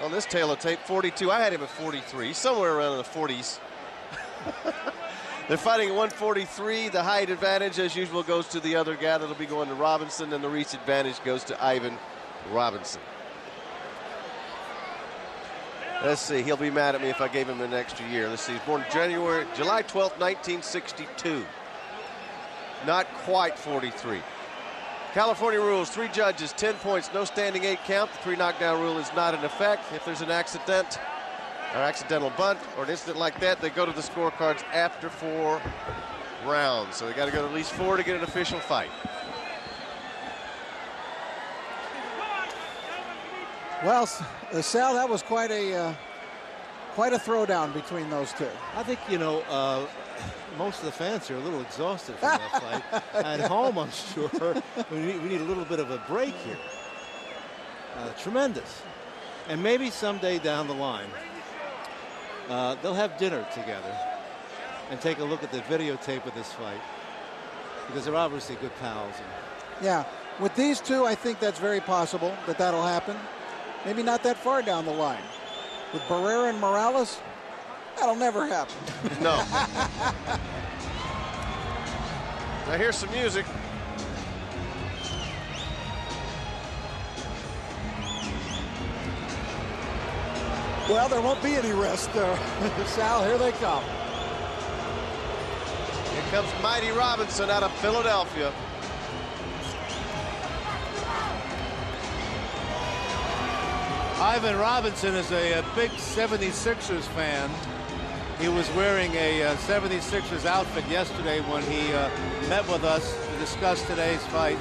on this tail of tape, 42. I had him at 43, somewhere around in the 40s. They're fighting at 143. The height advantage, as usual, goes to the other guy. That'll be going to Robinson, and the reach advantage goes to Ivan Robinson. Let's see. He'll be mad at me if I gave him an extra year. Let's see. He's born July 12th, 1962. Not quite 43. California rules, 3 judges, 10 points, no standing 8 count. The 3 knockdown rule is not in effect. If there's an accident or accidental bunt or an incident like that, they go to the scorecards after 4 rounds. So they got to go to at least 4 to get an official fight. Well, Sal, that was quite a throwdown between those two. I think, you know, most of the fans are a little exhausted from that fight. At home, I'm sure, we need a little bit of a break here. Tremendous. And maybe someday down the line, they'll have dinner together and take a look at the videotape of this fight, because they're obviously good pals. Yeah, with these two, I think that's very possible that that'll happen. Maybe not that far down the line. With Barrera and Morales, that'll never happen. No. Now here's some music. Well, there won't be any rest there. Sal, here they come. Here comes Mighty Robinson out of Philadelphia. Ivan Robinson is a big 76ers fan. He was wearing a 76ers outfit yesterday when he met with us to discuss today's fight.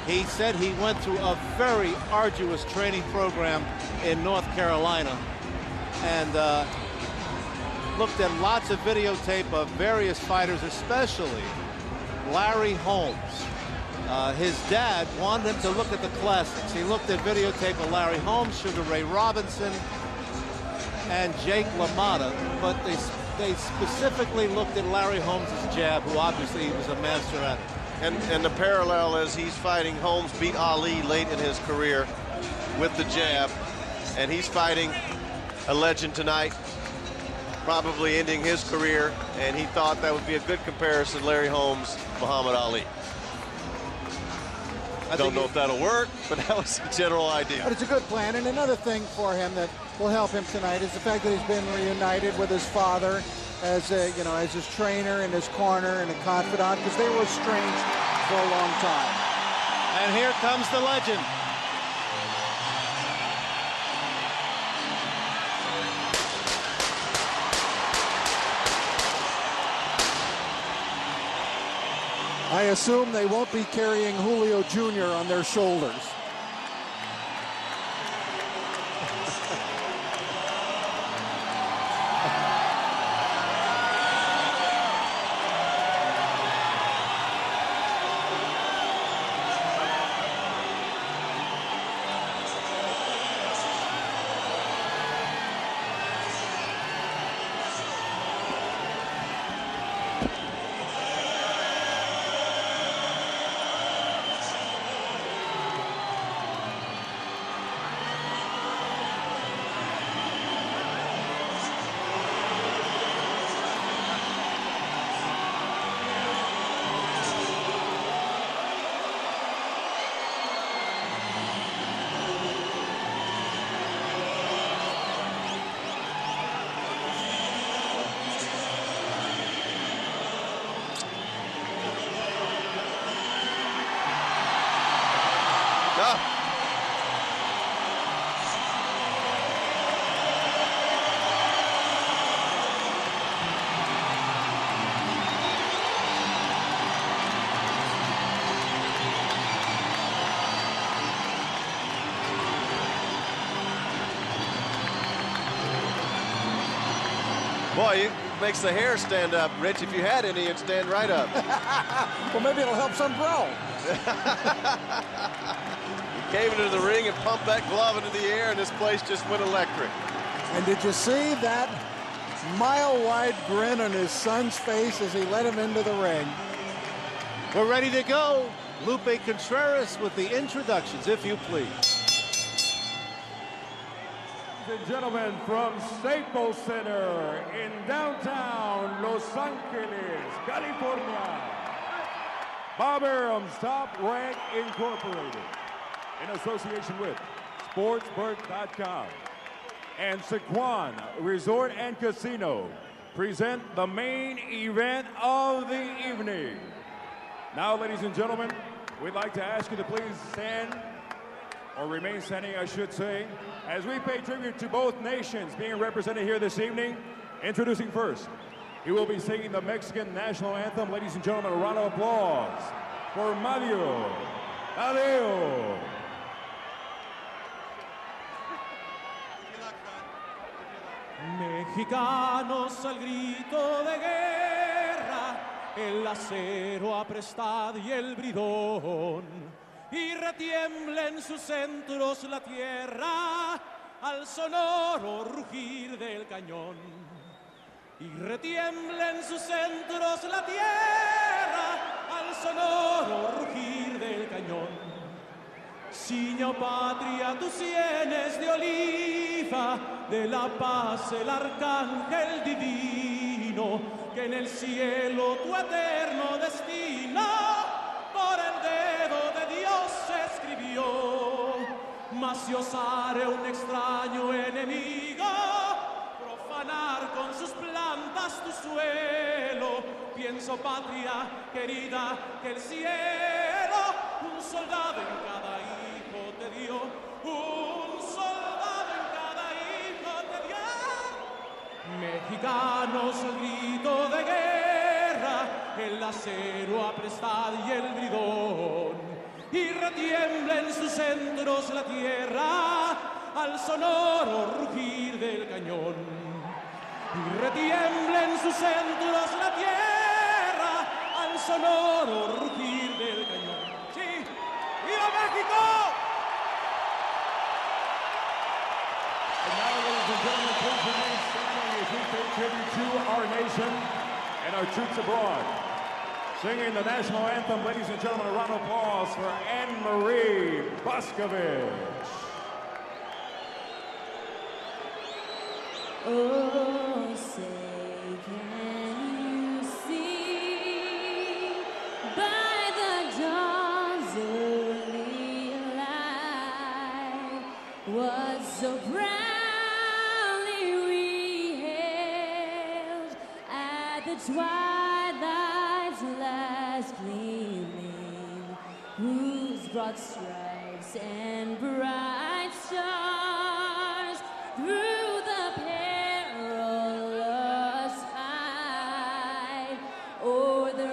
He said he went through a very arduous training program in North Carolina and looked at lots of videotape of various fighters, especially Larry Holmes. His dad wanted him to look at the classics. He looked at videotape of Larry Holmes, Sugar Ray Robinson, and Jake LaMotta, but they specifically looked at Larry Holmes' jab, who obviously was a master at it. And the parallel is he's fighting Holmes beat Ali late in his career with the jab, and he's fighting a legend tonight, probably ending his career, and he thought that would be a good comparison, Larry Holmes, Muhammad Ali. I don't know if that'll work, but that was the general idea. But it's a good plan. And another thing for him that will help him tonight is the fact that he's been reunited with his father as as his trainer and his corner and a confidant, because they were estranged for a long time. And here comes the legend. I assume they won't be carrying Julio Jr. on their shoulders. Boy, it makes the hair stand up, Rich. If you had any, it'd stand right up. Well, maybe it'll help some grow. He came into the ring and pumped that glove into the air, and this place just went electric. And did you see that mile-wide grin on his son's face as he led him into the ring? We're ready to go. Lupe Contreras with the introductions, if you please. Ladies and gentlemen, from Staples Center in downtown Los Angeles, California, Bob Arum's Top Rank Incorporated, in association with Sportsbook.com and Sequan Resort and Casino, present the main event of the evening. Now, ladies and gentlemen, we'd like to ask you to please stand, or remain standing, I should say, as we pay tribute to both nations being represented here this evening. Introducing first, he will be singing the Mexican national anthem. Ladies and gentlemen, a round of applause for Mario Tadeo. Mexicanos al grito de guerra, el acero aprestado y el bridón, y retiembla en sus centros la tierra al sonoro rugir del cañón. Y retiembla en sus centros la tierra al sonoro rugir del cañón. Ciña, oh patria, tus sienes de oliva, de la paz el arcángel divino, que en el cielo tu eterno destino por el dedo de Dios se escribió. Mas si osare un extraño enemigo profanar con sus plantas tu suelo, pienso, patria querida, que el cielo un soldado en cada hijo te dio, un soldado en cada hijo te dio. Mexicanos, el grito de guerra, el acero aprestado y el bridón, y retiembla en sus centros la tierra al sonoro rugir del cañón. Y retiembla en sus centros la tierra al sonoro rugir del cañón. ¡Sí! ¡Viva México! And now, ladies and gentlemen, please remain standing as we pay tribute to our nation and our troops abroad. Singing the national anthem, ladies and gentlemen, a round of applause for Anne-Marie Boscovich. Oh, say, can you see by the dawn's early light what so proudly we hailed at the twilight's last gleaming, whose broad stripes and bright stars through the perilous fight o'er the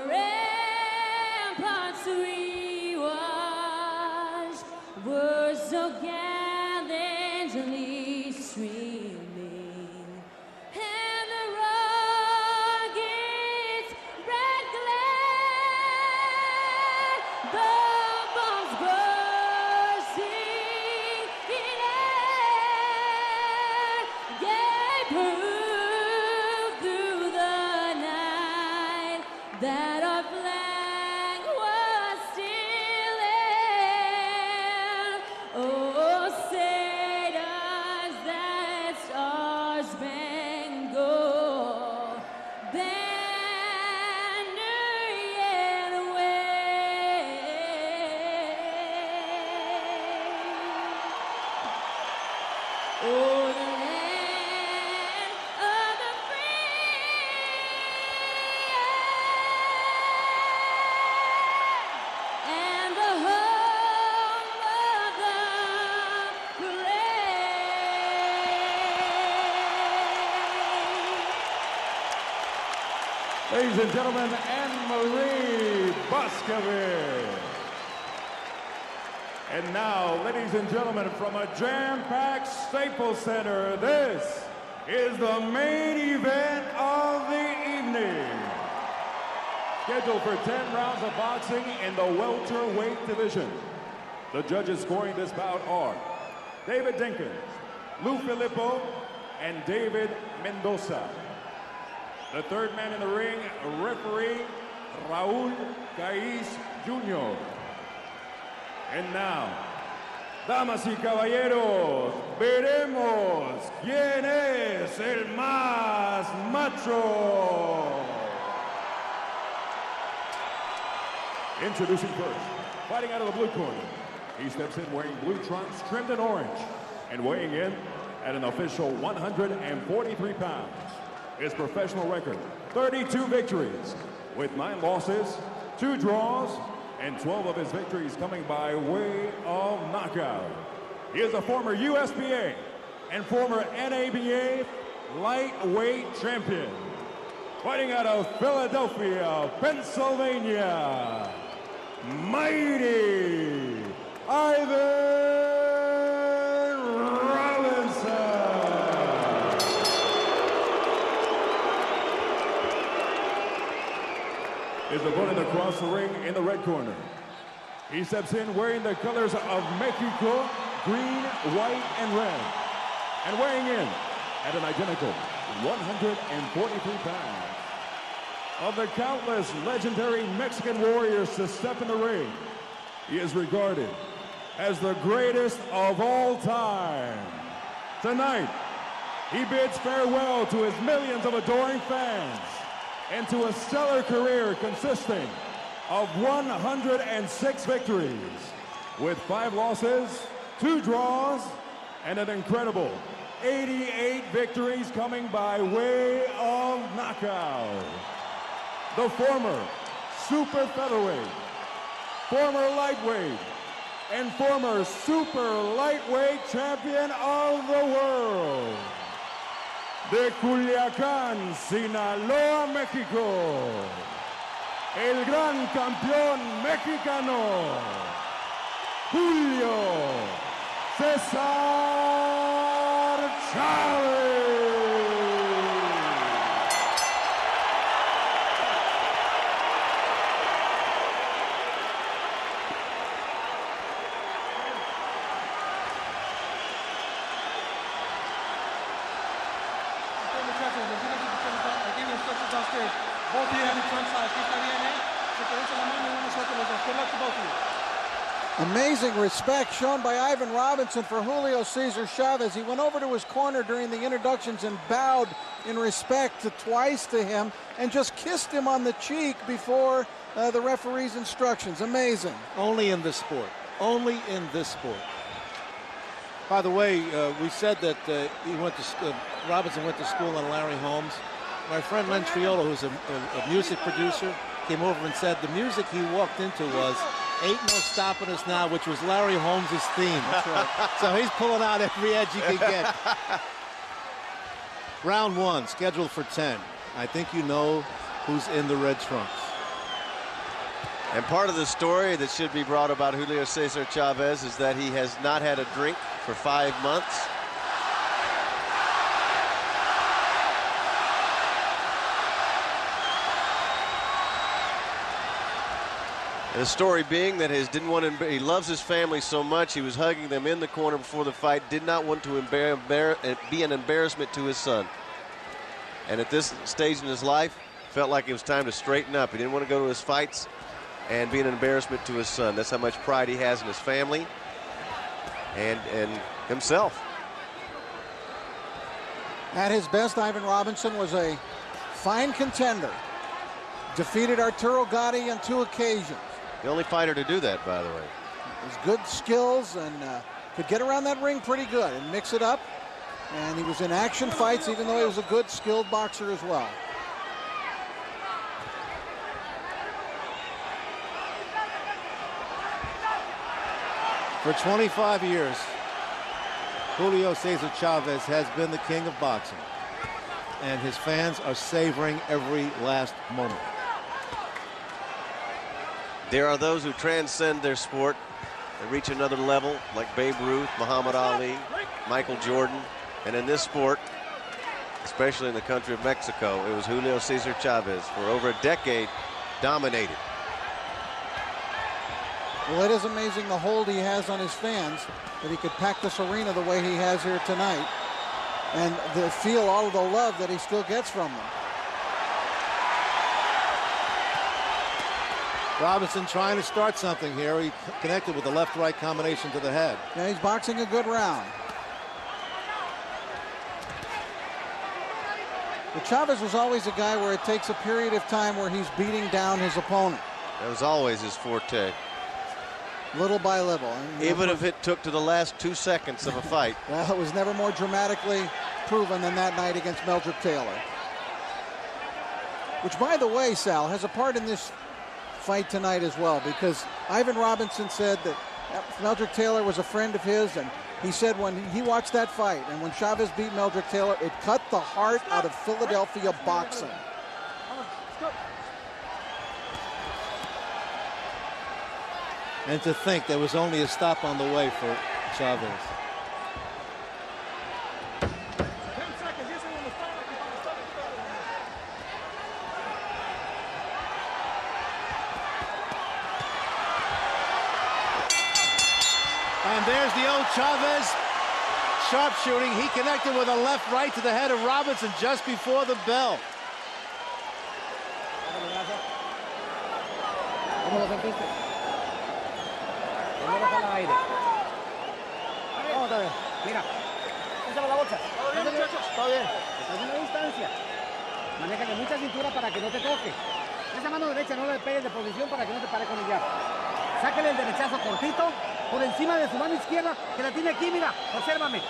ramparts we watched were so gallantly streaming, and the rockets' red glare, the bombs bursting in air, gave proof through the night that our flag was still there. Oh, say does that star-spangled banner yet wave o'er the land of the free and the home of the brave. Ladies and gentlemen, Anne-Marie Boscovich. And now, ladies and gentlemen, from a jam-packed Staples Center, this is the main event of the evening. Scheduled for 10 rounds of boxing in the welterweight division. The judges scoring this bout are David Dinkins, Lou Filippo, and David Mendoza. The third man in the ring, referee Raul Caiz Jr. And now, Damas y caballeros, veremos quién es el más macho. Introducing first, fighting out of the blue corner. He steps in wearing blue trunks trimmed in orange and weighing in at an official 143 pounds. His professional record, 32 victories with 9 losses, 2 draws, and 12 of his victories coming by way of knockout. He is a former USBA and former NABA lightweight champion. Fighting out of Philadelphia, Pennsylvania, mighty Ivan Robinson. His opponent across the ring in the red corner. He steps in wearing the colors of Mexico, green, white, and red, and weighing in at an identical 143 pounds. Of the countless legendary Mexican warriors to step in the ring, he is regarded as the greatest of all time. Tonight, he bids farewell to his millions of adoring fans and to a stellar career consisting of 106 victories with 5 losses, 2 draws, and an incredible 88 victories coming by way of knockout. The former super featherweight, former lightweight, and former super lightweight champion of the world. De Culiacán, Sinaloa, México, el gran campeón mexicano, Julio Cesar Chavez. Both of you have your front side. Está bien, ¿eh? Se quedan la mano unos otros los dos. Good luck to both of you. Amazing respect shown by Ivan Robinson for Julio Cesar Chavez. He went over to his corner during the introductions and bowed in respect twice to him and just kissed him on the cheek before the referee's instructions. Amazing. Only in this sport. Only in this sport. By the way, we said that Robinson went to school on Larry Holmes. My friend Len Triolo, who's a music producer, came over and said the music he walked into was Ain't No Stopping Us Now, which was Larry Holmes' theme. That's right. So he's pulling out every edge he can get. Round 1, scheduled for 10. I think you know who's in the red trunks. And part of the story that should be brought about Julio Cesar Chavez is that he has not had a drink for 5 months. And the story being that he loves his family so much, he was hugging them in the corner before the fight, did not want to be an embarrassment to his son. And at this stage in his life, felt like it was time to straighten up. He didn't want to go to his fights and be an embarrassment to his son. That's how much pride he has in his family and himself. At his best, Ivan Robinson was a fine contender. Defeated Arturo Gatti on 2 occasions. The only fighter to do that, by the way. His good skills and could get around that ring pretty good and mix it up. And he was in action fights, even though he was a good, skilled boxer as well. For 25 years, Julio Cesar Chavez has been the king of boxing. And his fans are savoring every last moment. There are those who transcend their sport and reach another level, like Babe Ruth, Muhammad Ali, Michael Jordan. And in this sport, especially in the country of Mexico, it was Julio Cesar Chavez for over a decade dominated. Well, it is amazing the hold he has on his fans, that he could pack this arena the way he has here tonight and feel all of the love that he still gets from them. Robinson trying to start something here. He connected with the left-right combination to the head. Yeah, he's boxing a good round. But Chavez was always a guy where it takes a period of time where he's beating down his opponent. That was always his forte. Little by little. Even if it took to the last 2 seconds of a fight. Well, it was never more dramatically proven than that night against Meldrick Taylor. Which, by the way, Sal, has a part in this fight tonight as well, because Ivan Robinson said that Meldrick Taylor was a friend of his, and he said when he watched that fight and when Chavez beat Meldrick Taylor, it cut the heart out of Philadelphia boxing. And to think there was only a stop on the way for Chavez. And there's the old Chavez sharpshooting. He connected with a left right to the head of Robinson just before the bell. Mira, échale la bolsa. Todo bien. Alguna distancia. Manéjale mucha cintura para que no te toque. Esa mano derecha no le pegues de posición para que no te pare con el jab. Sáquele el derechazo cortito por encima de su mano izquierda, que la tiene aquí, mira, obsérvame.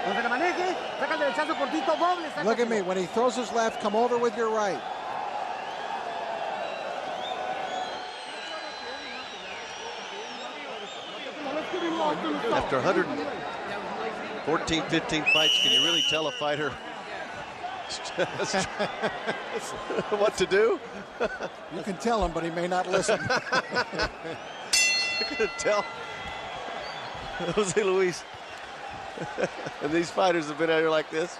Cuando se la maneje, saca el derechazo cortito, doble. Look at me, when he throws his left, come over with your right. After 114, 15 fights, can you really tell a fighter what to do? You can tell him, but he may not listen. You can tell Jose Luis. And these fighters have been out here like this.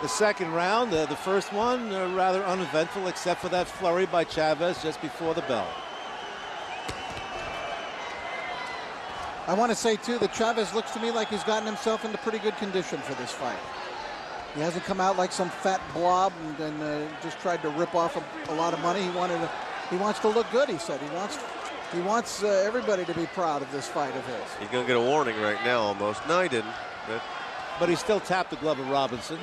The second round, the first one, rather uneventful except for that flurry by Chavez just before the bell. I want to say, too, that Chavez looks to me like he's gotten himself into pretty good condition for this fight. He hasn't come out like some fat blob and just tried to rip off a lot of money. He wants to look good, he said. He wants everybody to be proud of this fight of his. He's going to get a warning right now almost. No, he didn't. But he still tapped the glove of Robinson.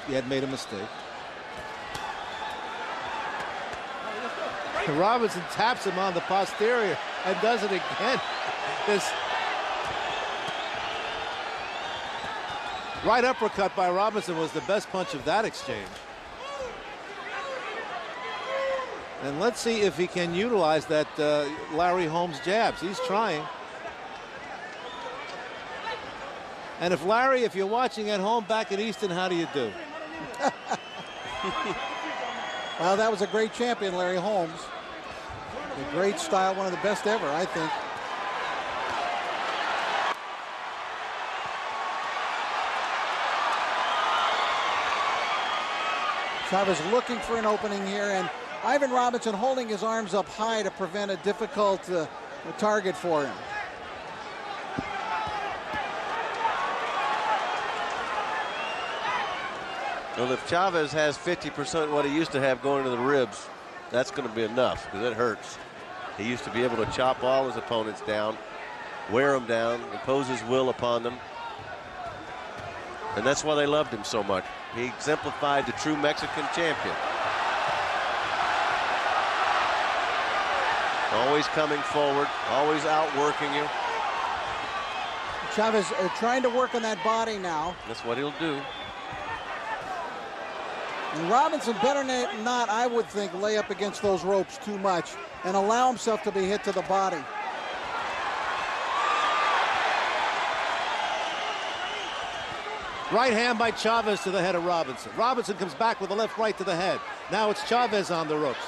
He had made a mistake. Robinson taps him on the posterior and does it again. This right uppercut by Robinson was the best punch of that exchange. And let's see if he can utilize that Larry Holmes jabs. He's trying. And if Larry, if you're watching at home back in Easton, how do you do? Well, that was a great champion, Larry Holmes. A great style, one of the best ever, I think. Chavez looking for an opening here, and Ivan Robinson holding his arms up high to prevent a difficult target for him. Well, if Chavez has 50% what he used to have going to the ribs, that's going to be enough because it hurts. He used to be able to chop all his opponents down, wear them down, impose his will upon them. And that's why they loved him so much. He exemplified the true Mexican champion. Always coming forward, always outworking you. Chavez trying to work on that body now. That's what he'll do. And Robinson better not, I would think, lay up against those ropes too much and allow himself to be hit to the body. Right hand by Chavez to the head of Robinson. Robinson comes back with a left right to the head. Now it's Chavez on the ropes.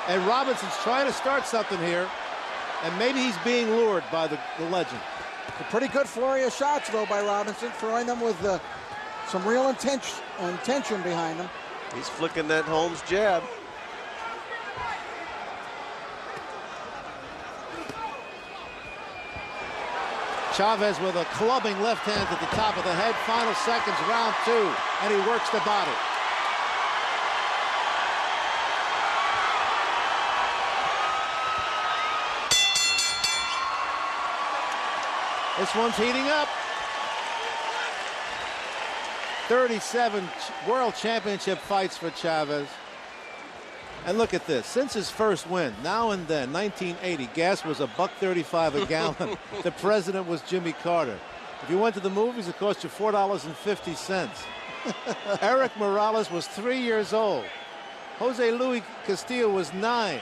And Robinson's trying to start something here. And maybe he's being lured by the legend. A pretty good flurry of shots, though, by Robinson, throwing them with some real intention behind them. He's flicking that Holmes jab. Chavez with a clubbing left hand at the top of the head. Final seconds, round two, and he works the body. This one's heating up. 37 World Championship fights for Chavez. And look at this. Since his first win, now and then, 1980, gas was $1.35 a gallon. The president was Jimmy Carter. If you went to the movies, it cost you $4.50. Eric Morales was 3 years old. Jose Luis Castillo was 9.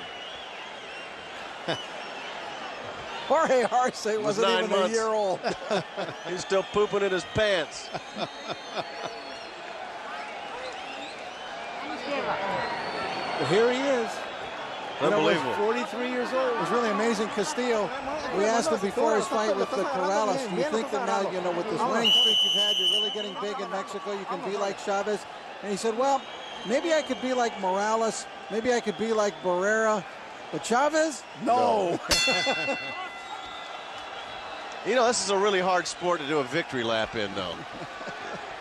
Jorge Arce wasn't 9 even months. a year old. He's still pooping in his pants. But here he is. Unbelievable. 43 years old. It was really amazing. Castillo, we asked him before his fight with the Corrales, do you think that now, you know, with this winning streak you've had, you're really getting big in Mexico, you can be like Chavez? And he said, well, maybe I could be like Morales, maybe I could be like Barrera, but Chavez, no. You know, this is a really hard sport to do a victory lap in, though.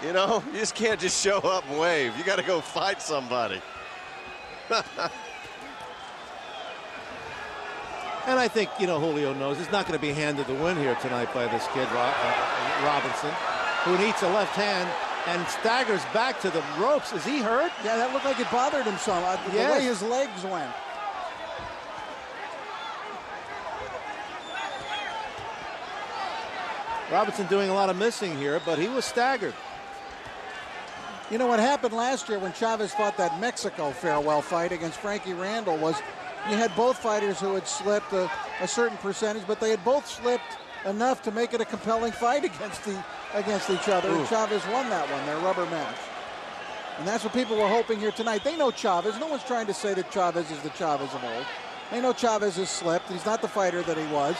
You know, you just can't just show up and wave. You got to go fight somebody. And I think, you know, Julio knows he's not going to be handed the win here tonight by this kid, Robinson, who needs a left hand and staggers back to the ropes. Is he hurt? Yeah, that looked like it bothered him some. The way his legs went. Robinson doing a lot of missing here, but he was staggered. You know what happened last year when Chavez fought that Mexico farewell fight against Frankie Randall was you had both fighters who had slipped a certain percentage, but they had both slipped enough to make it a compelling fight against each other. And Chavez won that one, their rubber match. And that's what people were hoping here tonight. They know Chavez. No one's trying to say that Chavez is the Chavez of old. They know Chavez has slipped. He's not the fighter that he was.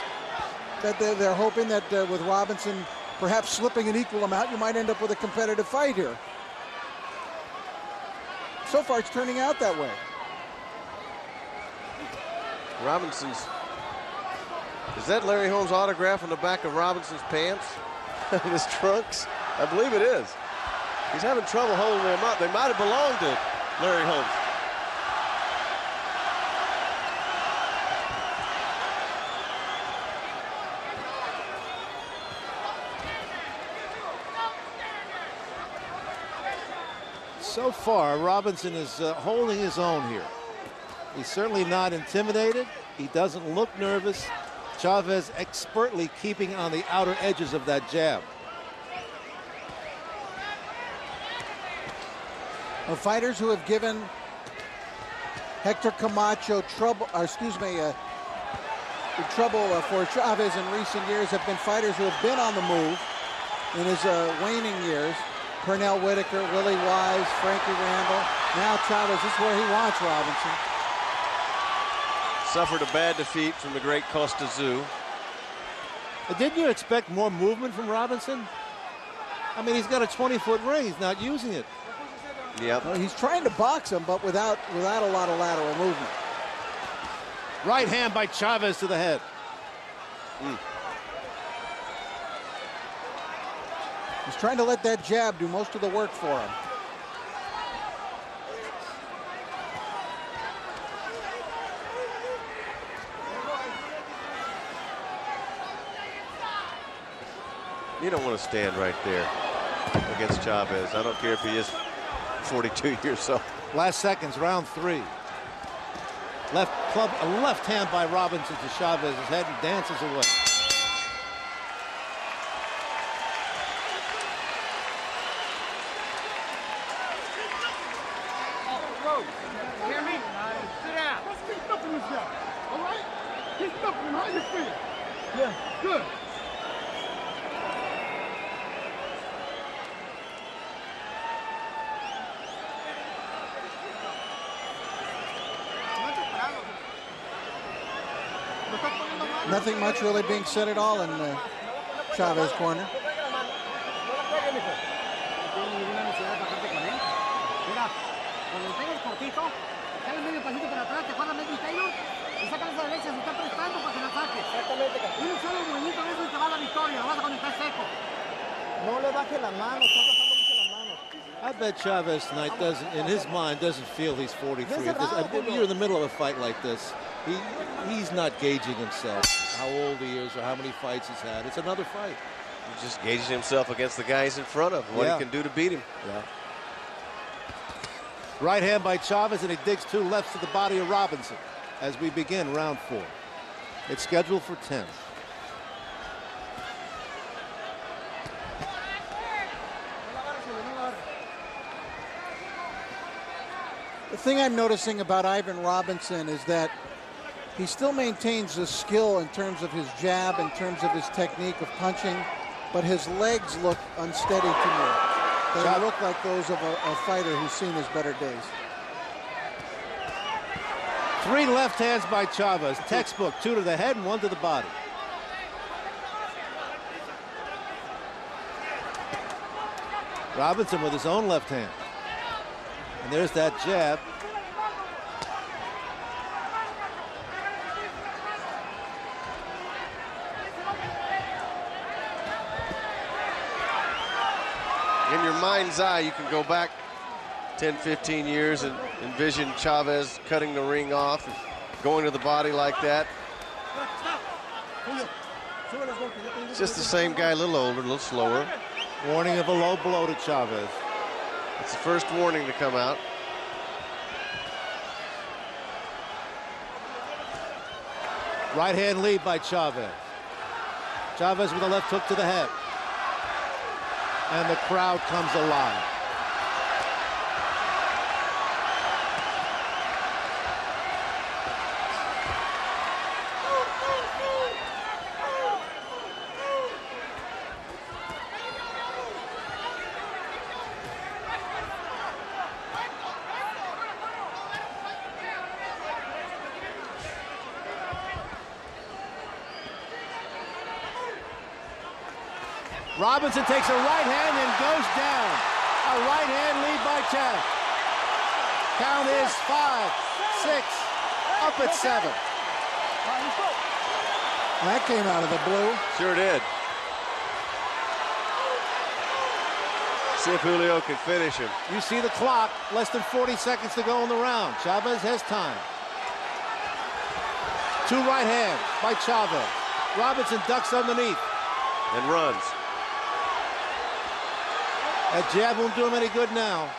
That they're hoping that with Robinson perhaps slipping an equal amount, you might end up with a competitive fight here. So far, it's turning out that way. Robinson's. Is that Larry Holmes' autograph on the back of Robinson's pants? His trunks? I believe it is. He's having trouble holding them up. They might have belonged to Larry Holmes. So far, Robinson is holding his own here. He's certainly not intimidated. He doesn't look nervous. Chavez expertly keeping on the outer edges of that jab. Fighters who have given Hector Camacho trouble, trouble for Chavez in recent years have been fighters who have been on the move in his waning years. Pernell Whitaker, Willie Wise, Frankie Randall. Now Chavez, this is where he wants Robinson. Suffered a bad defeat from the great Costa Zoo. Didn't you expect more movement from Robinson? I mean, he's got a 20-foot ring. He's not using it. Yep. Well, he's trying to box him, but without a lot of lateral movement. Right hand by Chavez to the head. He's trying to let that jab do most of the work for him. You don't want to stand right there against Chavez. I don't care if he is 42 years old. Last seconds, round 3. A left hand by Robinson to Chavez's head and dances away. Hear me? Sit down. Let's keep stuffing this guy. All right? Keep stuffing him. How you feel? Yeah. Good. Nothing much really being said at all in Chavez corner. Cuando lo tengas cortito, dale medio pasito para atrás, te juega medio Taylor y saca esa derecha, se está prestando para que la saque. Exactamente. Y un solo movimiento de eso y te va a la victoria, lo vas a cuando estás seco. No le baje la mano, está bajando mucho las manos. I bet Chavez tonight doesn't, in his mind, doesn't feel he's 43. You're in the middle of a fight like this. He's not gauging himself, how old he is or how many fights he's had. It's another fight. He's just gauging himself against the guys in front of him, what he can do to beat him. Yeah. Right hand by Chavez, and he digs 2 lefts to the body of Robinson as we begin round 4. It's scheduled for 10. The thing I'm noticing about Ivan Robinson is that he still maintains the skill in terms of his jab, in terms of his technique of punching, but his legs look unsteady to me. They look like those of a fighter who's seen his better days. 3 left hands by Chavez. Textbook, 2 to the head and 1 to the body. Robinson with his own left hand. And there's that jab. In your mind's eye, you can go back 10, 15 years and envision Chavez cutting the ring off and going to the body like that. It's just the same guy, a little older, a little slower. Warning of a low blow to Chavez. It's the first warning to come out. Right hand lead by Chavez. Chavez with a left hook to the head. And the crowd comes alive. Robinson takes a right hand and goes down. A right hand lead by Chavez. Count is 5, 6, up at 7. That came out of the blue. Sure did. See if Julio can finish him. You see the clock, less than 40 seconds to go in the round. Chavez has time. 2 right hands by Chavez. Robinson ducks underneath. And runs. That jab won't do him any good now.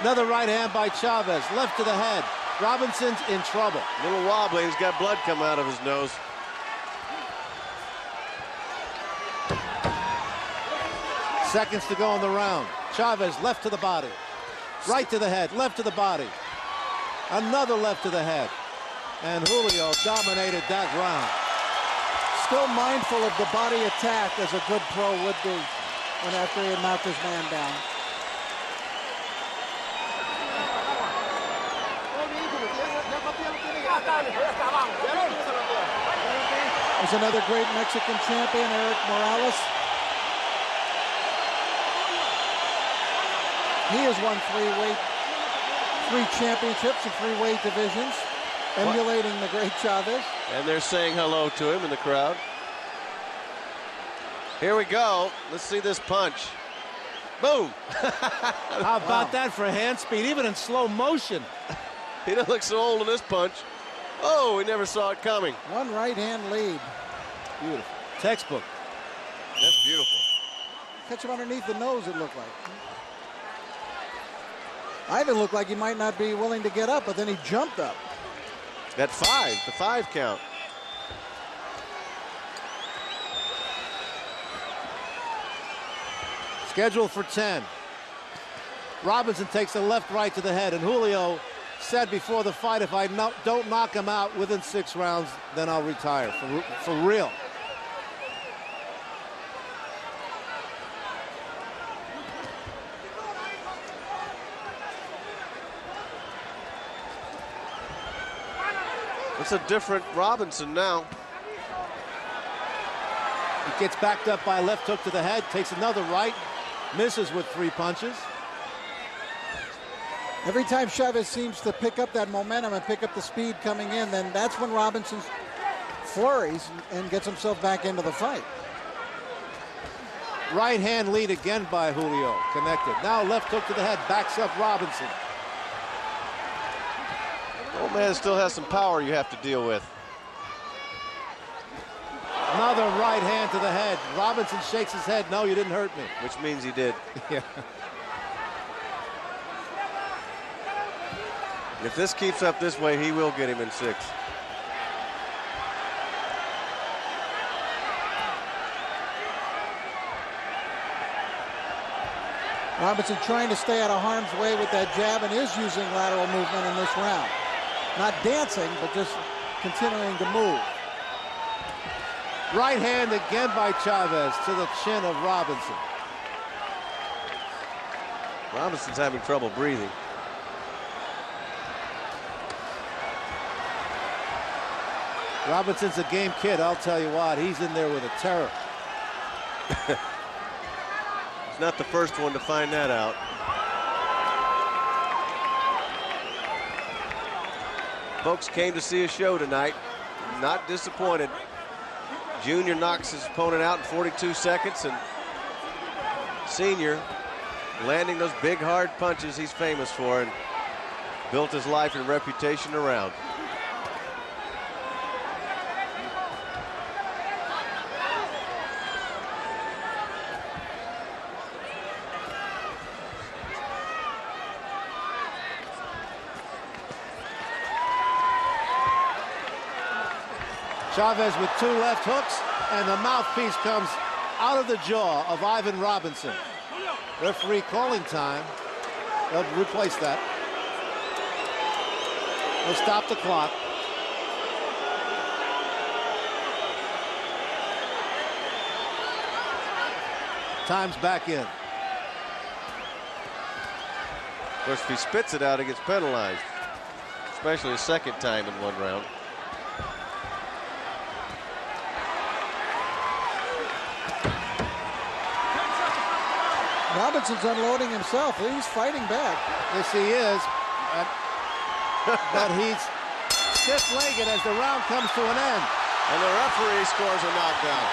Another right hand by Chavez, left to the head. Robinson's in trouble. A little wobbly, he's got blood coming out of his nose. Seconds to go in the round. Chavez left to the body. Right to the head, left to the body. Another left to the head. And Julio dominated that round. Still mindful of the body attack as a good pro would be when after he had knocked his man down. There's another great Mexican champion, Eric Morales. He has won 3 championships in 3 weight divisions, emulating the great Chavez. And they're saying hello to him in the crowd. Here we go. Let's see this punch. Boom. How about that for hand speed, even in slow motion? He doesn't look so old in this punch. Oh, we never saw it coming. 1 right hand lead. Beautiful. Textbook. That's beautiful. Catch him underneath the nose, it looked like. Ivan looked like he might not be willing to get up, but then he jumped up. At 5, the 5 count. Scheduled for 10. Robinson takes a left right to the head, and Julio said before the fight, if I don't knock him out within 6 rounds, then I'll retire for real. It's a different Robinson now. He gets backed up by a left hook to the head, takes another right, misses with 3 punches. Every time Chavez seems to pick up that momentum and pick up the speed coming in, then that's when Robinson flurries and gets himself back into the fight. Right hand lead again by Julio, connected. Now left hook to the head, backs up Robinson. Old man still has some power you have to deal with. Another right hand to the head. Robinson shakes his head. No, you didn't hurt me. Which means he did. Yeah. If this keeps up this way, he will get him in 6. Robinson trying to stay out of harm's way with that jab and is using lateral movement in this round. Not dancing, but just continuing to move. Right hand again by Chavez to the chin of Robinson. Robinson's having trouble breathing. Robinson's a game kid, I'll tell you what. He's in there with a terror. He's not the first one to find that out. Folks came to see a show tonight. Not disappointed. Junior knocks his opponent out in 42 seconds, and Senior landing those big, hard punches he's famous for and built his life and reputation around. Chavez with 2 left hooks, and the mouthpiece comes out of the jaw of Ivan Robinson. Referee calling time. They'll replace that. They'll stop the clock. Time's back in. Of course, if he spits it out, he gets penalized, especially a second time in one round. Robinson's unloading himself. He's fighting back. Yes, he is. But he's stiff-legged as the round comes to an end. And the referee scores a knockdown.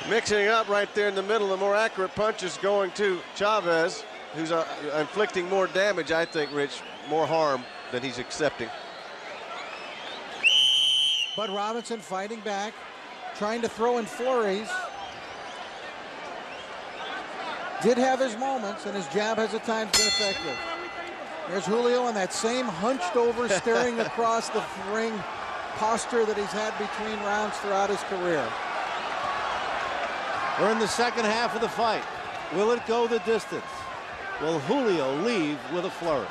Mixing up right there in the middle, the more accurate punches going to Chavez, who's inflicting more damage, I think, Rich, more harm than he's accepting. But Robinson fighting back, trying to throw in flurries. Did have his moments, and his jab has at times been effective. There's Julio in that same hunched over, staring across the ring posture that he's had between rounds throughout his career. We're in the second half of the fight. Will it go the distance? Will Julio leave with a flourish?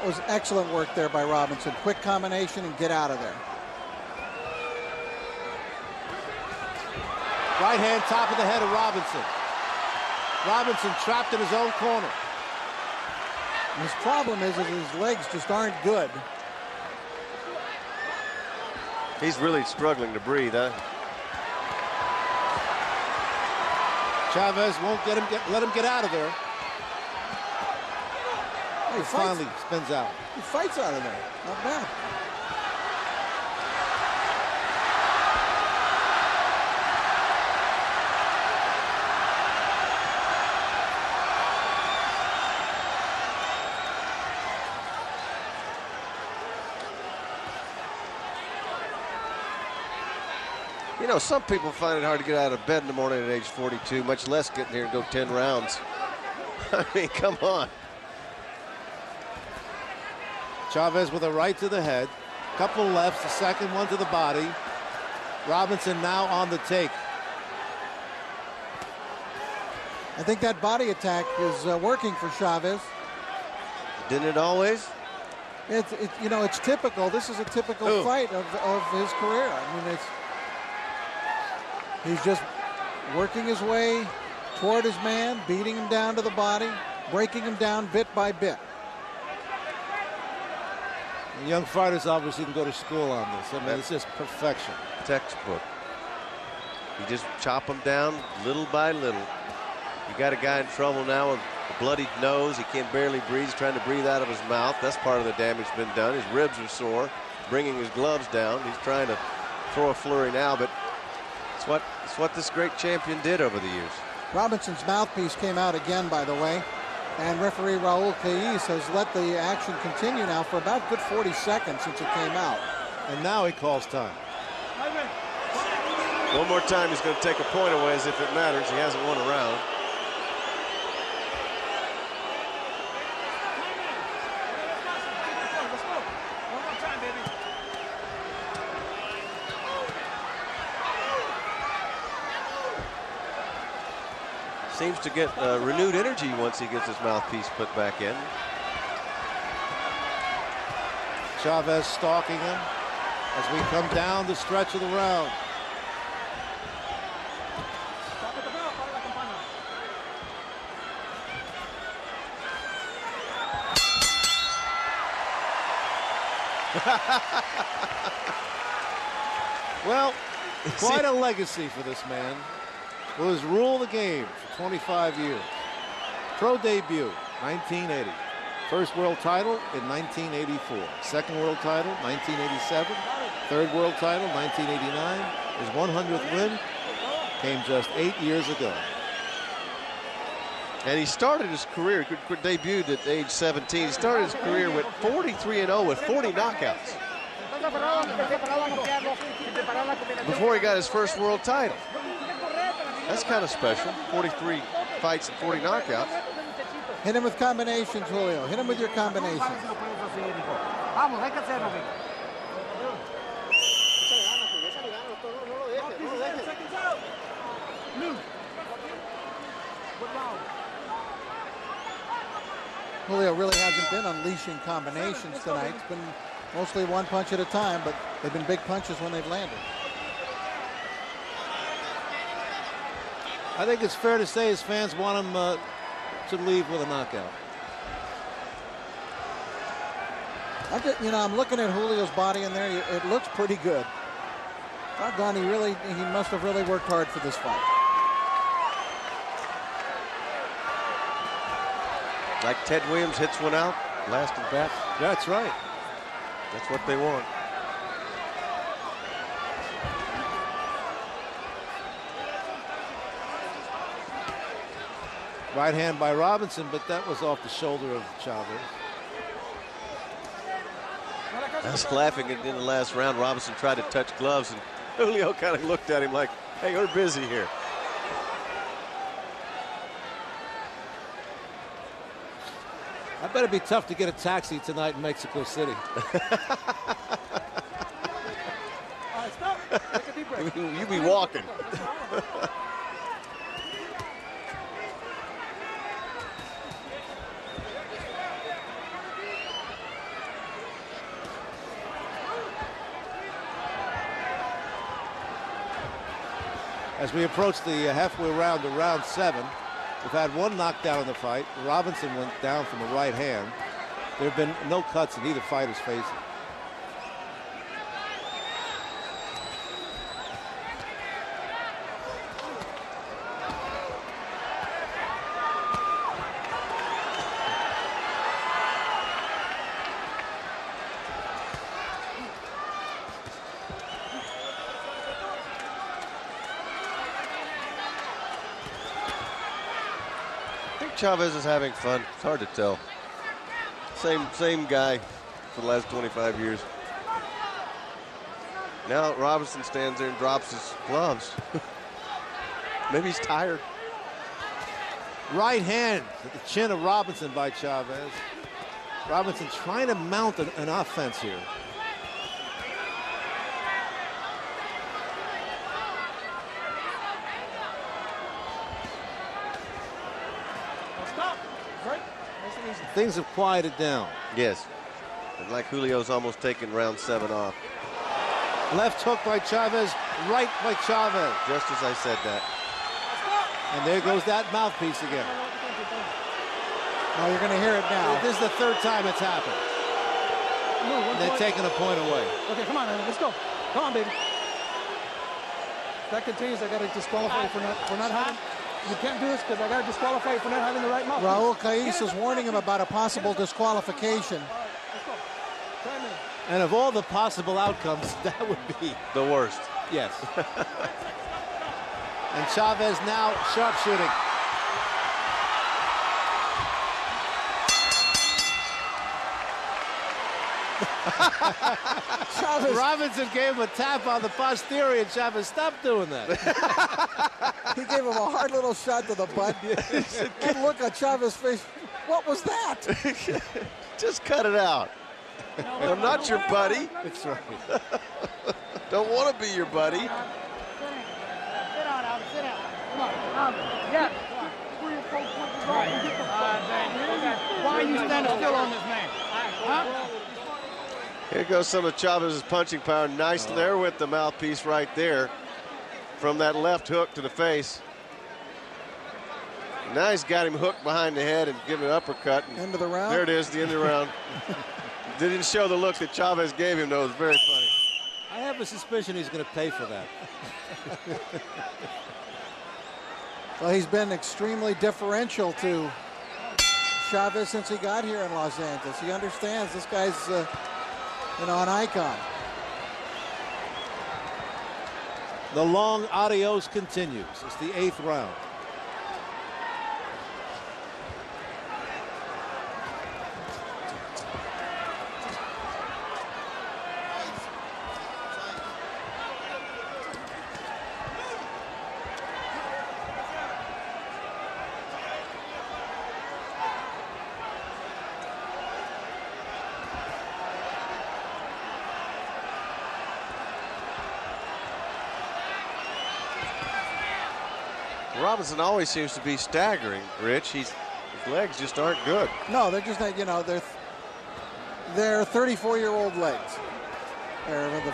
It was excellent work there by Robinson. Quick combination and get out of there. Right hand top of the head of Robinson. Robinson trapped in his own corner. His problem is that his legs just aren't good. He's really struggling to breathe, huh? Chavez won't let him get out of there. He finally spins out. He fights out of there. Not bad. You know, some people find it hard to get out of bed in the morning at age 42, much less getting here and go 10 rounds. I mean, come on. Chavez with a right to the head. Couple lefts, the second one to the body. Robinson now on the take. I think that body attack is working for Chavez. Didn't it always? You know, it's typical. This is a typical fight of his career. I mean, he's just working his way toward his man, beating him down to the body, breaking him down bit by bit. And young fighters obviously can go to school on this. I mean, it's just perfection. Textbook. You just chop him down little by little. You got a guy in trouble now with a bloodied nose. He can barely breathe. He's trying to breathe out of his mouth. That's part of the damage been done. His ribs are sore, bringing his gloves down. He's trying to throw a flurry now, but it's what this great champion did over the years. Robinson's mouthpiece came out again, by the way, and referee Raul Caiz has let the action continue now for about good 40 seconds since it came out. And now he calls time. One more time, he's going to take a point away as if it matters. He hasn't won a round. Seems to get renewed energy once he gets his mouthpiece put back in. Chavez stalking him as we come down the stretch of the round. Well, quite a legacy for this man. It was rule of the game for 25 years. Pro debut, 1980. First world title in 1984. Second world title, 1987. Third world title, 1989. His 100th win came just 8 years ago. And he started his career, debuted at age 17. He started his career with 43-0 with 40 knockouts before he got his first world title. That's kind of special. 43 fights and 40 knockouts. Hit him with combinations, Julio. Hit him with your combinations. Julio really hasn't been unleashing combinations tonight. It's been mostly one punch at a time, but they've been big punches when they've landed. I think it's fair to say his fans want him to leave with a knockout. I'm looking at Julio's body in there. It looks pretty good. Doggone, he must have really worked hard for this fight. Like Ted Williams hits one out, last at bat. That's right. That's what they want. Right hand by Robinson, but that was off the shoulder of Chavez. I was laughing in the last round. Robinson tried to touch gloves, and Julio kind of looked at him like, hey, we're busy here. I bet it'd be tough to get a taxi tonight in Mexico City. You be walking. As we approach the halfway round to round 7, we've had one knockdown in the fight. Robinson went down from a right hand. There have been no cuts in either fighter's face. Chavez is having fun. It's hard to tell. Same guy for the last 25 years. Now Robinson stands there and drops his gloves. Maybe he's tired. Right hand at the chin of Robinson by Chavez. Robinson trying to mount an offense here. Things have quieted down. Yes. And like Julio's almost taken round 7 off. Left hook by Chavez, right by Chavez. Just as I said that. And there goes that mouthpiece again. Now you're going to hear it now. This is the 3rd time it's happened. They're taking a point away. Okay, come on, Evan, let's go. Come on, baby. If that continues, I got to disqualify for not having. You can't do this because I got to disqualify for not having the right mouth. Raul Caiz is warning him about a possible disqualification. Let's go. Try me. And of all the possible outcomes, that would be The worst. yes. And Chavez now sharpshooting. Chavez, Robinson gave him a tap on the posterior, and Chavez stopped doing that. he gave him a hard little shot to the butt. And look at Chavez's face. What was that? Just cut it out. I'm not your buddy. That's right. Don't want to be your buddy. Sit down, Albert, sit down. Come on, Albert. Yeah. Why are you standing still on this man? Huh? Here goes some of Chavez's punching power. Nice there with the mouthpiece right there. From that left hook to the face. Now he's got him hooked behind the head and giving an uppercut. End of the round. There it is, the end of the round. Didn't show the look that Chavez gave him, though. It was very funny. I have a suspicion he's going to pay for that. Well, he's been extremely differential to Chavez since he got here in Los Angeles. He understands this guy's, an icon. The long adios continues. It's the 8th round. Robinson always seems to be staggering, Rich. His legs just aren't good. No, they're just not, they're 34-year-old legs. They're the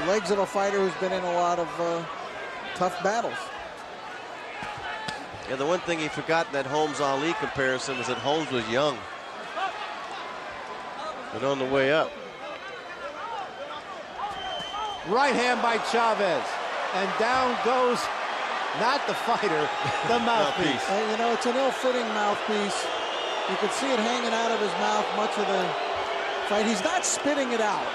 legs of a fighter who's been in a lot of tough battles. Yeah, the one thing he forgot in that Holmes-Ali comparison was that Holmes was young. But on the way up. Right hand by Chavez. And down goes not the fighter, the mouthpiece. It's an ill-fitting mouthpiece. You can see it hanging out of his mouth much of the fight. He's not spitting it out.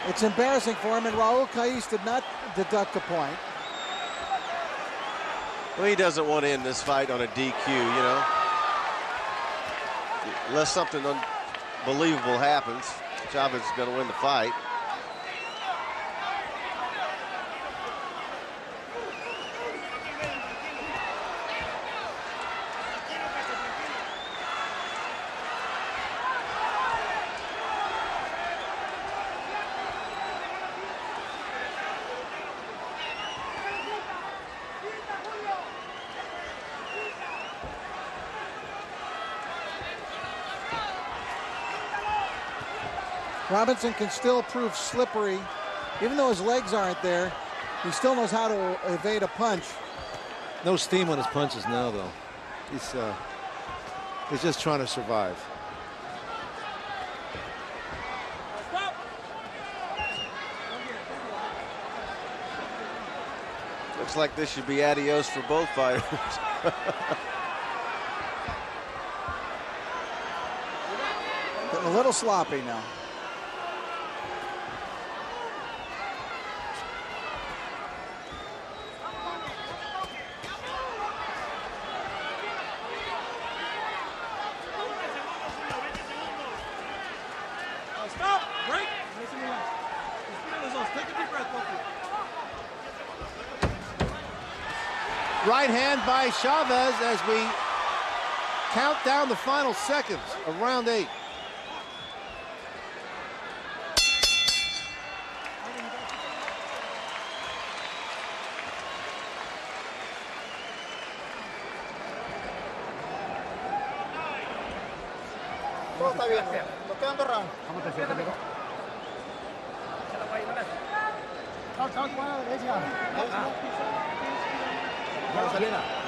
It's embarrassing for him, and Raul Caiz did not deduct a point. Well, he doesn't want to end this fight on a DQ, Unless something unbelievable happens, Chavez is going to win the fight. Robinson can still prove slippery. Even though his legs aren't there, he still knows how to evade a punch. No steam on his punches now, though. He's just trying to survive. Looks like this should be adios for both fighters. Getting a little sloppy now. Stop! Break! Take a deep breath, both of you. Right hand by Chavez as we count down the final seconds of round 8. Todo está bien. Nos quedan 2 rounds. ¿Cómo te sientes, viejo?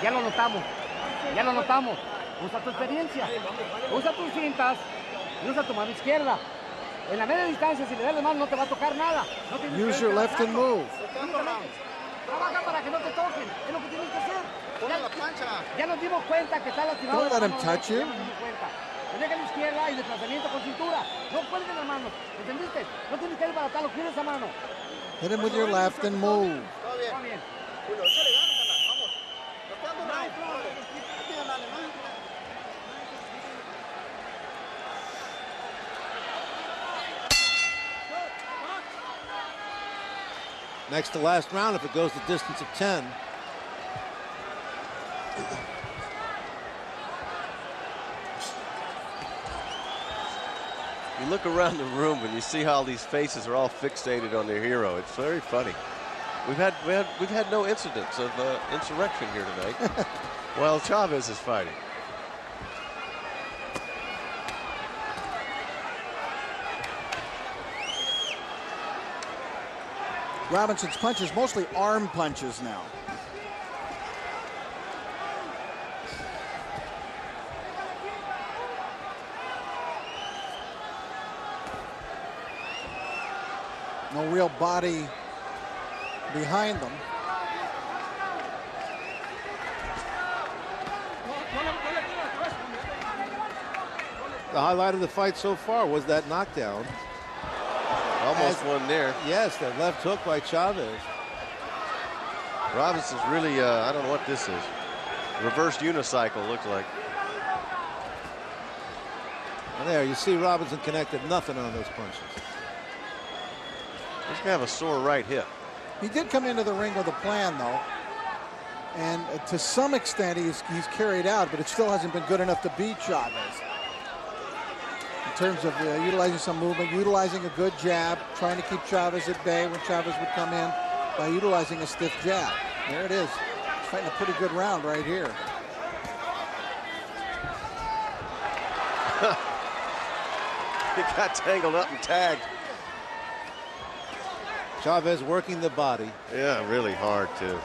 Ya lo notamos. Ya lo notamos. Usa tu experiencia. Usa tus cintas y usa tu mano izquierda. En la media distancia, si le das la mano, no te va a tocar nada. No Use your left and move. Trabaja para que no te toquen. Es lo que tienes que hacer. Ya nos dimos cuenta que está lastimado. Don't let him touch you. Deja la izquierda y desplazamiento con cintura. No cuelguen las manos. ¿Entendiste? No tienes que ir para atarlo. Cuida esa mano. Hit him with your left and move. Todo bien. Todo bien. Julio, échale ganas, carnal. Vamos. Nos quedan 2 rounds. Next to last round if it goes the distance of 10. You look around the room and you see how these faces are all fixated on their hero. It's very funny. We've had no incidents of insurrection here tonight while Chavez is fighting. Robinson's punches, mostly arm punches now. No real body behind them. The highlight of the fight so far was that knockdown. Almost one there. Yes, that left hook by Chavez. Robinson's really, I don't know what this is. Reversed unicycle, looks like. And there, you see Robinson connected nothing on those punches. He's gonna have a sore right hip. He did come into the ring with a plan, though. And to some extent, he's carried out, but it still hasn't been good enough to beat Chavez. In terms of utilizing some movement, utilizing a good jab, trying to keep Chavez at bay when Chavez would come in by utilizing a stiff jab. There it is. He's fighting a pretty good round right here. He got tangled up and tagged. Chavez working the body. Yeah, really hard, too.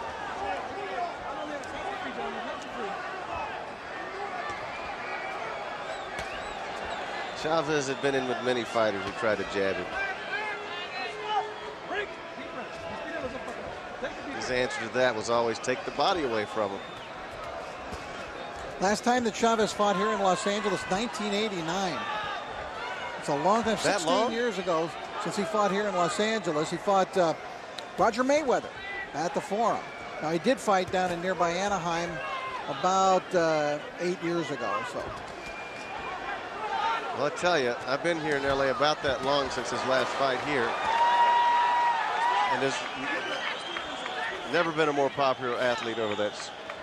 Chavez had been in with many fighters who tried to jab him. His answer to that was always take the body away from him. Last time that Chavez fought here in Los Angeles, 1989. It's a long time, 16 years ago since he fought here in Los Angeles. He fought Roger Mayweather at the Forum. Now, he did fight down in nearby Anaheim about 8 years ago or so. Well, I tell you, I've been here in LA about that long since his last fight here. And there's never been a more popular athlete over that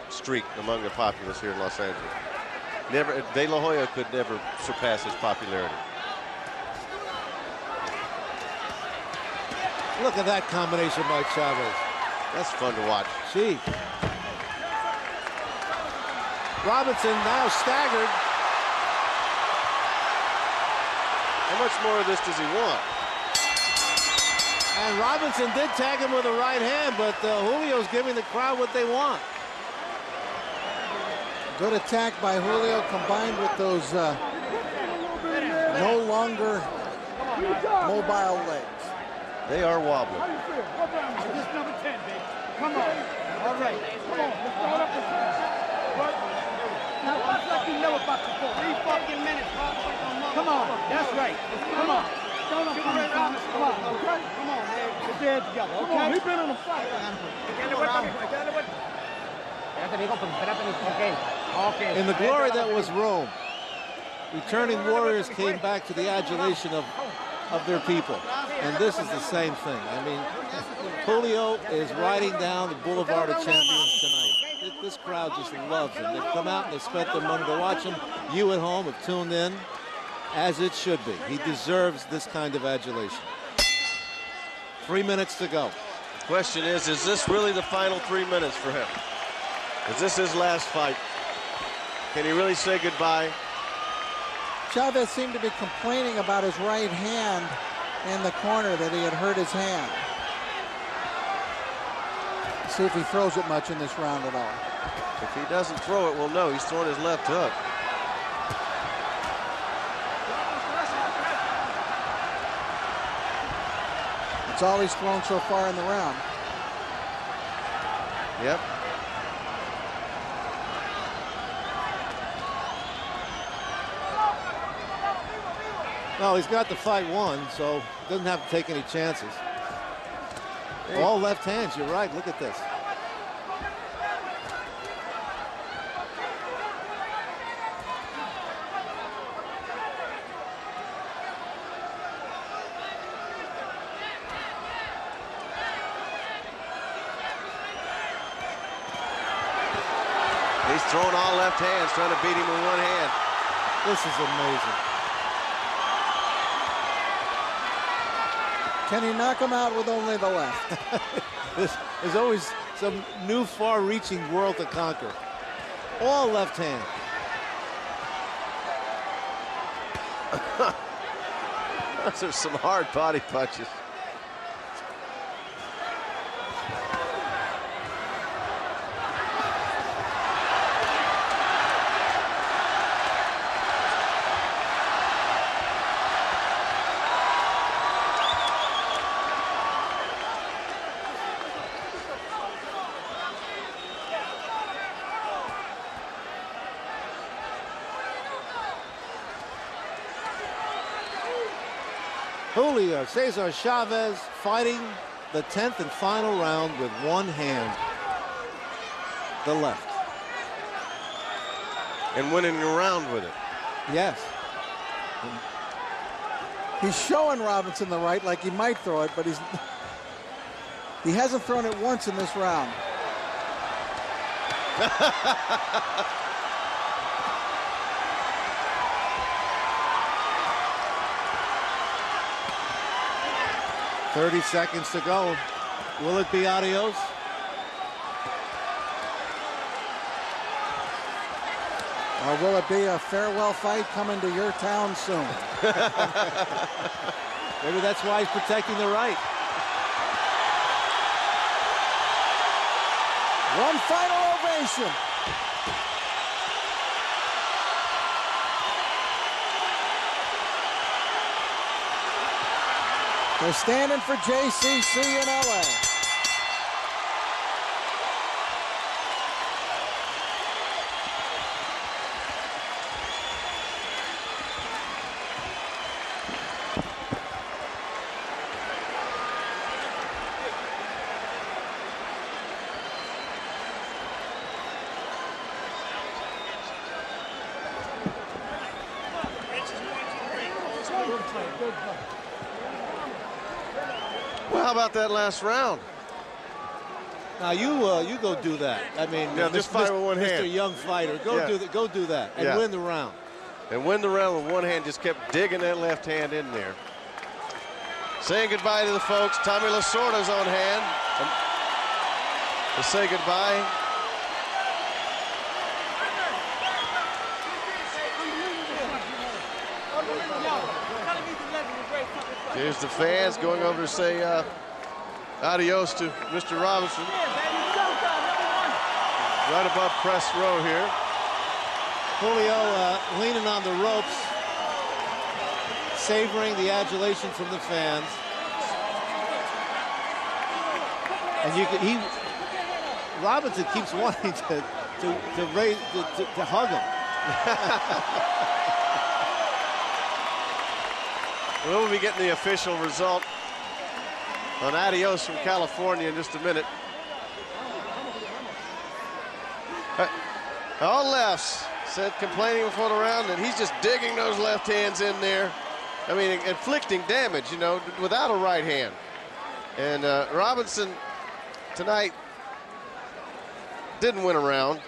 streak among the populace here in Los Angeles. Never, De La Hoya could never surpass his popularity. Look at that combination by Chavez. That's fun to watch. Gee. Robinson now staggered. How much more of this does he want? And Robinson did tag him with a right hand, but Julio's giving the crowd what they want. Good attack by Julio combined with those no longer mobile legs. They are wobbling. This number 10, baby. Come on. All right. Come on. Let's throw it up. Now, what's like you know about the 3 fucking minutes, bro. Come on. That's right. Come on. Come on. Come on. Okay? Come on, man. Get there together, okay? Come on. We've been in a fight. In the glory that was Rome, returning warriors came back to the adulation of their people. And this is the same thing. I mean, Julio is riding down the Boulevard of Champions tonight. This crowd just loves him. They've come out and they've spent their money to watch him. You at home have tuned in, as it should be. He deserves this kind of adulation. 3 minutes to go. The question is this really the final 3 minutes for him? Is this his last fight? Can he really say goodbye? Chavez seemed to be complaining about his right hand in the corner, that he had hurt his hand. See if he throws it much in this round at all. If he doesn't throw it, we'll know. He's throwing his left hook. It's all he's thrown so far in the round. Yep. No, he's got the fight won, so doesn't have to take any chances. All left hands, you're right. Look at this. He's throwing all left hands, trying to beat him with one hand. This is amazing. Can he knock him out with only the left? There's always some new far-reaching world to conquer. All left hand. Those are some hard body punches. Julio Cesar Chavez fighting the 10th and final round with one hand, the left. And winning the round with it. Yes. He's showing Robinson the right like he might throw it, but he hasn't thrown it once in this round. 30 seconds to go. Will it be adios? Or will it be a farewell fight coming to your town soon? Maybe that's why he's protecting the right. One final ovation. They're standing for JCC in LA. Well, how about that last round? Now you go do that. I mean, yeah, just fight with one hand. Mr. Young fighter, go do that and win the round. And win the round with one hand. Just kept digging that left hand in there. Saying goodbye to the folks. Tommy Lasorda's on hand to say goodbye. Here's the fans going over to say adios to Mr. Robinson. Right above press row here. Julio leaning on the ropes, savoring the adulation from the fans. And Robinson keeps wanting to hug him. We'll be getting the official result on adios from California in just a minute. All lefts said complaining before the round, and he's just digging those left hands in there. I mean, inflicting damage, you know, without a right hand. And Robinson tonight didn't win a round.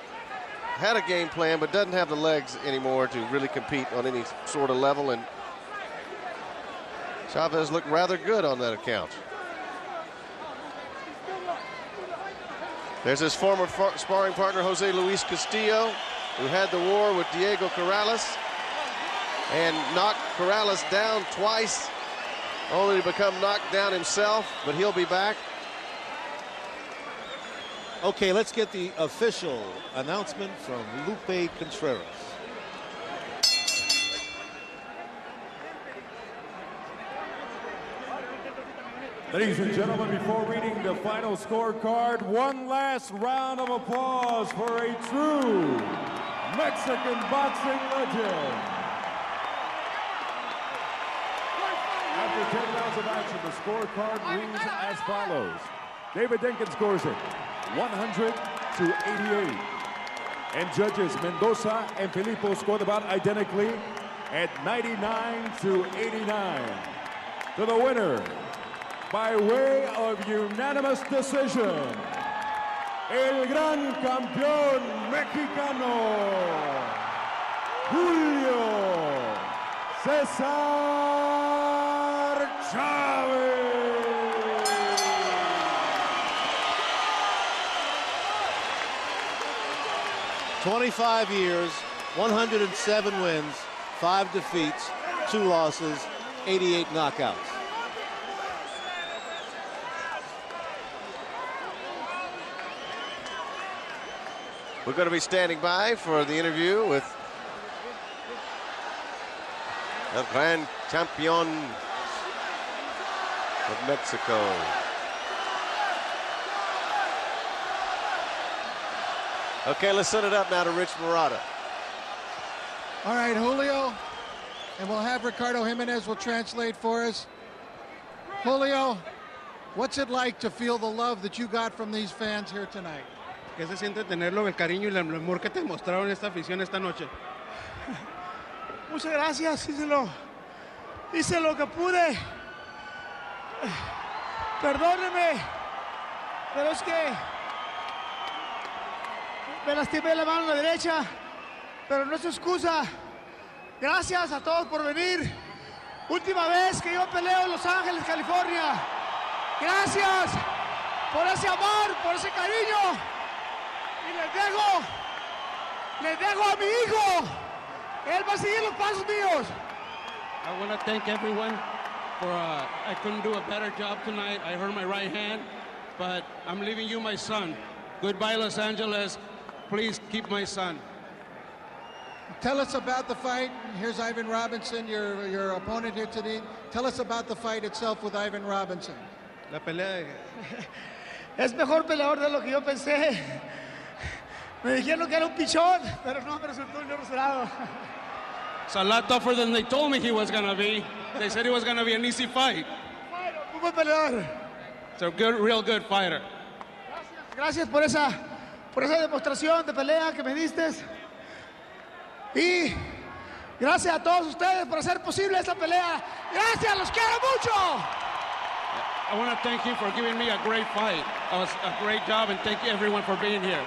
Had a game plan, but doesn't have the legs anymore to really compete on any sort of level. And Chavez looked rather good on that account. There's his former sparring partner, Jose Luis Castillo, who had the war with Diego Corrales. and knocked Corrales down twice, only to become knocked down himself, but he'll be back. Okay, let's get the official announcement from Lupe Contreras. Ladies and gentlemen, before reading the final scorecard, one last round of applause for a true Mexican boxing legend. After 10 rounds of action, the scorecard reads as follows. David Denkin scores it 100-88. And judges Mendoza and Filippo scored about identically at 99-89. To the winner, by way of unanimous decision, el gran campeón mexicano, Julio Cesar Chavez. 25 years, 107 wins, 5 defeats, 2 losses, 88 knockouts. We're going to be standing by for the interview with El Gran Campeón of Mexico. Okay, let's set it up now to Rich Murata. All right, Julio, and we'll have Ricardo Jimenez will translate for us. Julio, what's it like to feel the love that you got from these fans here tonight? ¿Qué se siente tenerlo, el cariño y el amor que te mostraron esta afición esta noche? Muchas gracias, hice lo que pude. Perdóneme, pero es que me lastimé la mano derecha, pero no es excusa. Gracias a todos por venir. Última vez que yo peleo en Los Ángeles, California. Gracias por ese amor, por ese cariño. Y les dejo a mi hijo. Él va a seguir los pasos míos. I want to thank everyone for, I couldn't do a better job tonight. I hurt my right hand, but I'm leaving you my son. Goodbye, Los Angeles. Please keep my son. Tell us about the fight. Here's Ivan Robinson, your opponent here today. Tell us about the fight itself with Ivan Robinson. La pelea Es mejor peleador de lo que yo pensé. Me dijeron que era un pichón, pero no me resultó un resultado. It's a lot tougher than they told me he was going to be. They said it was going to be an easy fight. Un buen peleador. It's a good, real good fighter. Gracias por esa demostración de pelea que me diste. Y gracias a todos ustedes por hacer posible esta pelea. Gracias, los quiero mucho. I want to thank you for giving me a great fight. It was a great job, and thank you everyone for being here.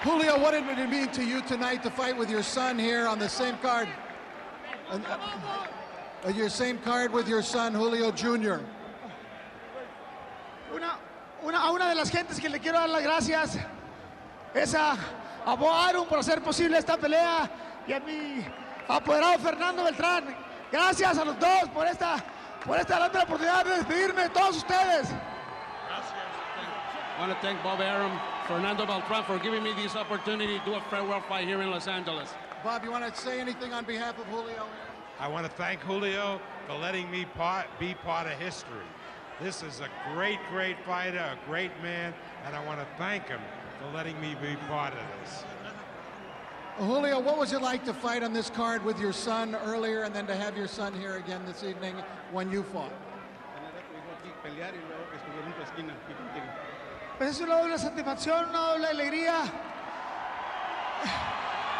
Julio, what did it mean to you tonight to fight with your son here on the same card? Your same card with your son, Julio Jr. Una de las gentes que le quiero dar las gracias es a Bo Arum por hacer posible esta pelea y a mi apoderado Fernando Beltrán. Gracias a los dos por esta grande oportunidad de despedirme de todos ustedes. I want to thank Bob Arum, Fernando Beltran for giving me this opportunity to do a farewell fight here in Los Angeles. Bob, you want to say anything on behalf of Julio? I want to thank Julio for letting me be part of history. This is a great, great fighter, a great man, and I want to thank him for letting me be part of this. Julio, what was it like to fight on this card with your son earlier and then to have your son here again this evening when you fought? Pues es una doble satisfacción, una doble alegría,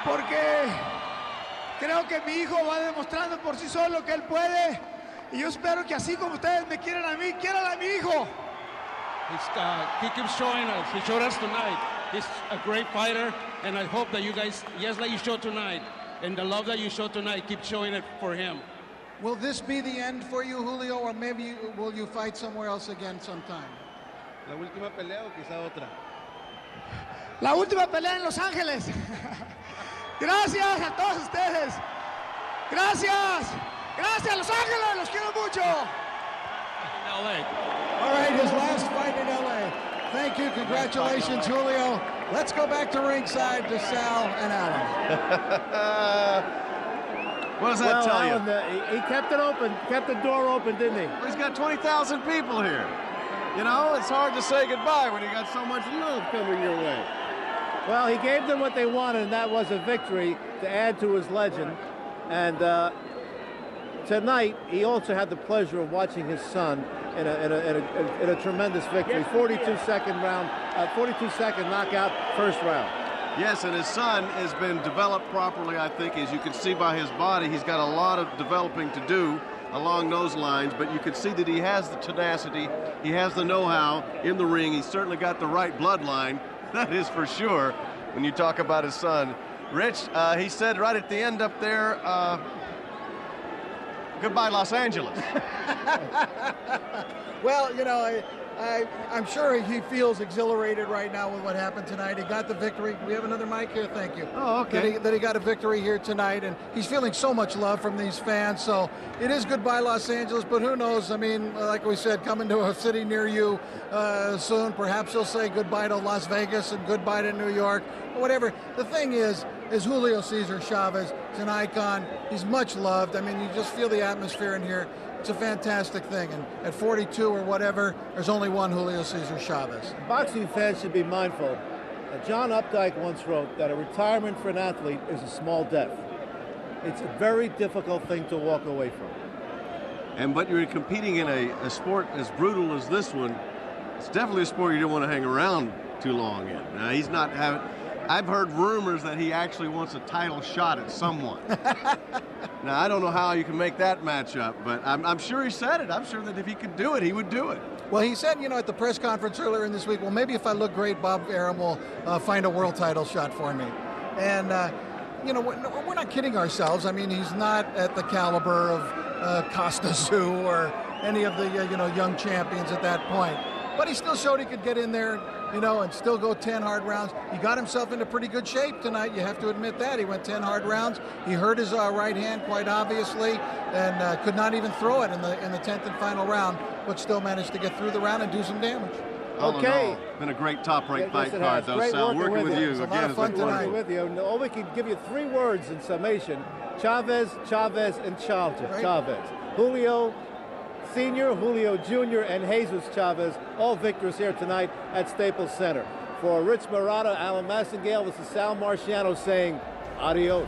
porque creo que mi hijo va demostrando por sí solo que él puede, y yo espero que así como ustedes me quieren a mí, quieran a mi hijo. He keeps showing us. He showed us tonight. He's a great fighter, and I hope that you guys, just like you showed tonight, and the love that you showed tonight, keep showing it for him. Will this be the end for you, Julio, or maybe will you fight somewhere else again sometime? La última pelea o quizá otra. La última pelea en Los Ángeles. Gracias a todos ustedes. Gracias. Gracias, Los Ángeles. Los quiero mucho. LA. All right, his last fight in L.A. Thank you. Congratulations, Julio. Let's go back to ringside to Sal and Alan. What does that tell Alan, you? he kept it open, kept the door open, didn't he? He's got 20,000 people here. You know, it's hard to say goodbye when you got so much love coming your way. Well, he gave them what they wanted, and that was a victory to add to his legend. And tonight, he also had the pleasure of watching his son in a tremendous victory. 42-second round, 42-second knockout, first round. Yes, and his son has been developed properly, I think. As you can see by his body, he's got a lot of developing to do along those lines, but you can see that he has the tenacity, he has the know-how in the ring. He's certainly got the right bloodline, that is for sure, when you talk about his son. Rich, he said right at the end up there, goodbye, Los Angeles. Well, you know, I'm sure he feels exhilarated right now with what happened tonight. He got the victory. We have another mic here. Thank you. Oh, okay. That he got a victory here tonight, and he's feeling so much love from these fans. So it is goodbye, Los Angeles, but who knows? I mean, like we said, coming to a city near you soon. Perhaps he'll say goodbye to Las Vegas and goodbye to New York, or whatever. The thing is Julio Cesar Chavez. He's an icon. He's much loved. I mean, you just feel the atmosphere in here. It's a fantastic thing, and at 42 or whatever, there's only one Julio Cesar Chavez. Boxing fans should be mindful. John Updike once wrote that a retirement for an athlete is a small death. It's a very difficult thing to walk away from. But you're competing in a sport as brutal as this one. It's definitely a sport you don't want to hang around too long in. Now, he's not having... I've heard rumors that he actually wants a title shot at someone. Now, I don't know how you can make that match up, but I'm sure he said it. I'm sure that if he could do it, he would do it. Well, he said, you know, at the press conference earlier in this week, well, maybe if I look great, Bob Arum will find a world title shot for me. And, you know, we're not kidding ourselves. I mean, he's not at the caliber of Costa Zoo or any of the, you know, young champions at that point. But he still showed he could get in there, you know, and still go 10 hard rounds. He got himself into pretty good shape tonight. You have to admit that. He went 10 hard rounds. He hurt his right hand quite obviously, and could not even throw it in the 10th and final round, but still managed to get through the round and do some damage. Okay. Been a great top-ranked fight card, though, Sal. Working with you. It's a lot of fun tonight. With you. All we can give you 3 words in summation: Chavez, Chavez, and Chavez. Right. Chavez. Julio Sr., Julio Jr., and Jesus Chavez, all victors here tonight at Staples Center. For Rich Marotta, Alan Massengale, this is Sal Marciano saying adios.